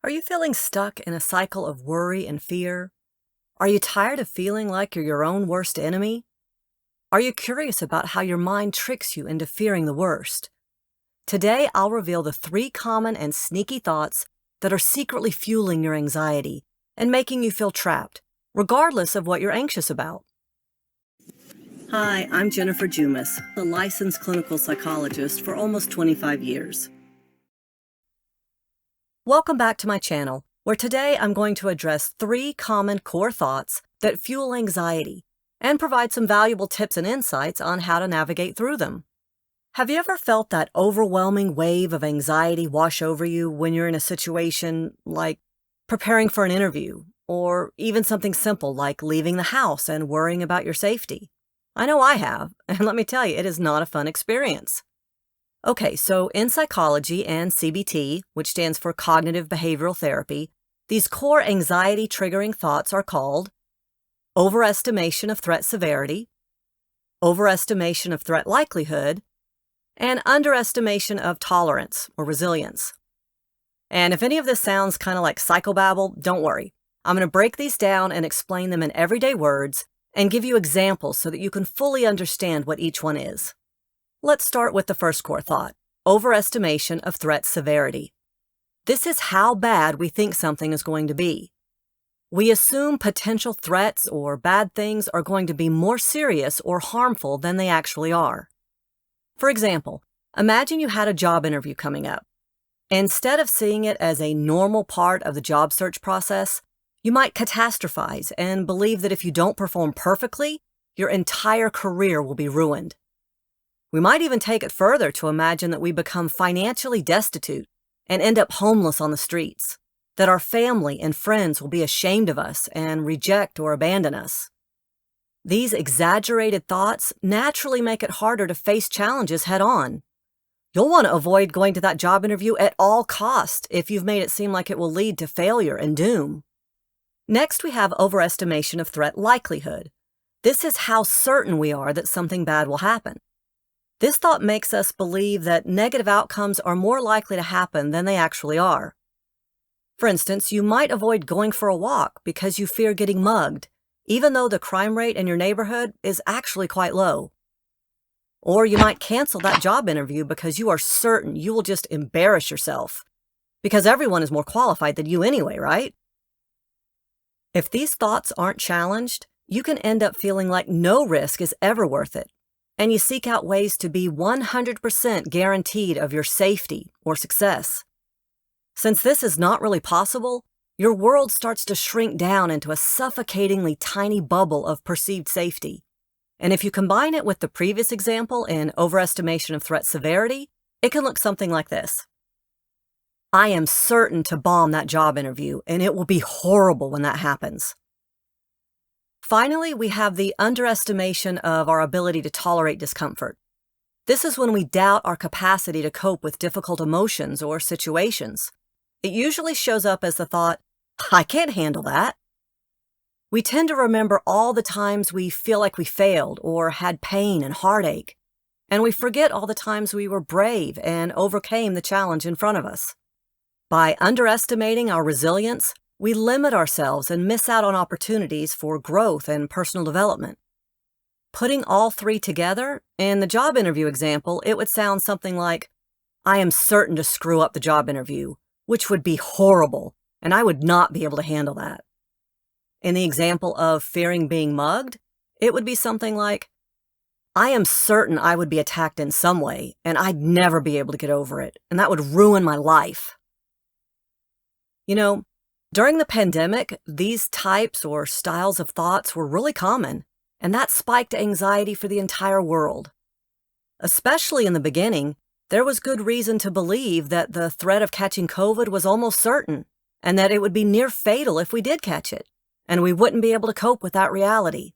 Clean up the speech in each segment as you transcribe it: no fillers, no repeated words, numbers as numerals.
Are you feeling stuck in a cycle of worry and fear? Are you tired of feeling like you're your own worst enemy? Are you curious about how your mind tricks you into fearing the worst? Today, I'll reveal the three common and sneaky thoughts that are secretly fueling your anxiety and making you feel trapped, regardless of what you're anxious about. Hi, I'm Jennifer Jumis, a licensed clinical psychologist for almost 25 years. Welcome back to my channel, where today I'm going to address three common core thoughts that fuel anxiety and provide some valuable tips and insights on how to navigate through them. Have you ever felt that overwhelming wave of anxiety wash over you when you're in a situation like preparing for an interview, or even something simple like leaving the house and worrying about your safety? I know I have, and let me tell you, it is not a fun experience. Okay, so in psychology and CBT, which stands for cognitive behavioral therapy, these core anxiety-triggering thoughts are called overestimation of threat severity, overestimation of threat likelihood, and underestimation of tolerance or resilience. And if any of this sounds kind of like psychobabble, don't worry. I'm going to break these down and explain them in everyday words and give you examples so that you can fully understand what each one is. Let's start with the first core thought, overestimation of threat severity. This is how bad we think something is going to be. We assume potential threats or bad things are going to be more serious or harmful than they actually are. For example, imagine you had a job interview coming up. Instead of seeing it as a normal part of the job search process, you might catastrophize and believe that if you don't perform perfectly, your entire career will be ruined. We might even take it further to imagine that we become financially destitute and end up homeless on the streets, that our family and friends will be ashamed of us and reject or abandon us. These exaggerated thoughts naturally make it harder to face challenges head-on. You'll want to avoid going to that job interview at all costs if you've made it seem like it will lead to failure and doom. Next, we have overestimation of threat likelihood. This is how certain we are that something bad will happen. This thought makes us believe that negative outcomes are more likely to happen than they actually are. For instance, you might avoid going for a walk because you fear getting mugged, even though the crime rate in your neighborhood is actually quite low. Or you might cancel that job interview because you are certain you will just embarrass yourself, because everyone is more qualified than you anyway, right? If these thoughts aren't challenged, you can end up feeling like no risk is ever worth it, and you seek out ways to be 100% guaranteed of your safety or success. Since this is not really possible, your world starts to shrink down into a suffocatingly tiny bubble of perceived safety. And if you combine it with the previous example in overestimation of threat severity, it can look something like this. I am certain to bomb that job interview, and it will be horrible when that happens. Finally, we have the underestimation of our ability to tolerate discomfort. This is when we doubt our capacity to cope with difficult emotions or situations. It usually shows up as the thought, I can't handle that. We tend to remember all the times we feel like we failed or had pain and heartache, and we forget all the times we were brave and overcame the challenge in front of us. By underestimating our resilience, we limit ourselves and miss out on opportunities for growth and personal development. Putting all three together, in the job interview example, it would sound something like, I am certain to screw up the job interview, which would be horrible, and I would not be able to handle that. In the example of fearing being mugged, it would be something like, I am certain I would be attacked in some way, and I'd never be able to get over it, and that would ruin my life. You know, during the pandemic, these types or styles of thoughts were really common, and that spiked anxiety for the entire world. Especially in the beginning, there was good reason to believe that the threat of catching COVID was almost certain, and that it would be near fatal if we did catch it, and we wouldn't be able to cope with that reality.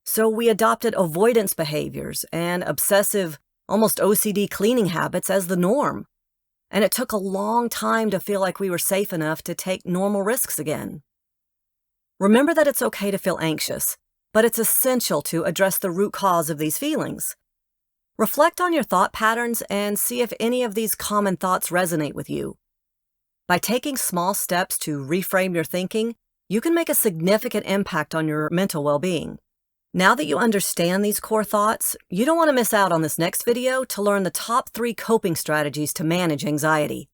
So we adopted avoidance behaviors and obsessive, almost OCD cleaning habits as the norm. And it took a long time to feel like we were safe enough to take normal risks again. Remember that it's okay to feel anxious, but it's essential to address the root cause of these feelings. Reflect on your thought patterns and see if any of these common thoughts resonate with you. By taking small steps to reframe your thinking, you can make a significant impact on your mental well-being. Now that you understand these core thoughts, you don't want to miss out on this next video to learn the top 3 coping strategies to manage anxiety.